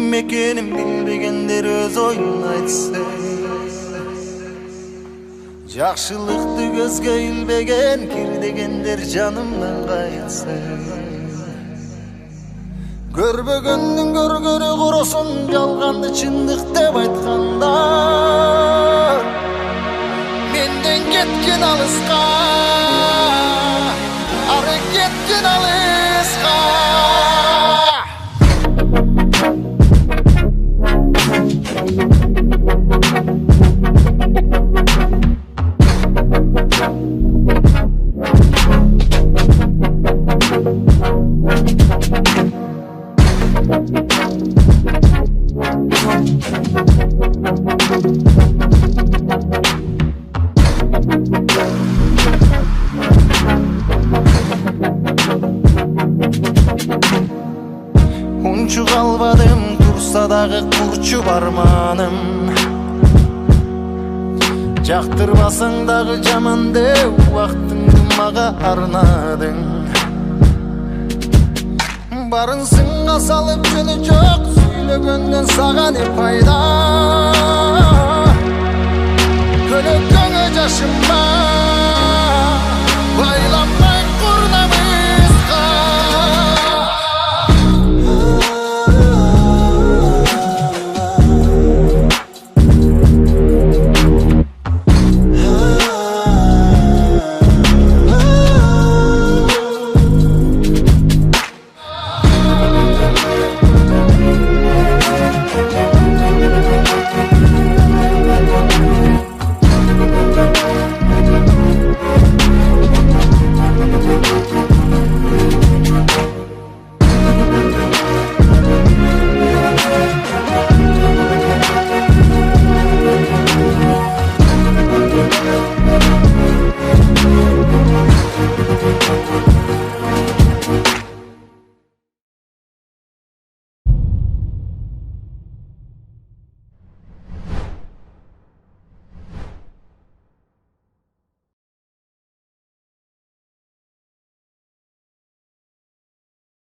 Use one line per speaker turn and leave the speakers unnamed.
Ким экенин билбегендер өз оюн айтса, жакшылыкты көзгө илбеген кирдегендер жанымдан кайтса, көрбөгөндүн көргөрү курусун, жалганды чындык деп айтканда менден кеткен алыска, ары кеткен алыска. Унчук албадым, турса дагы курчу барманым. Жактырбасаң дагы жаман деп убактыңды мага арнадың. Барын сынга салып жөнү жок, сүйлөгөндөн сага не пайда? Көлөккөнгө жашым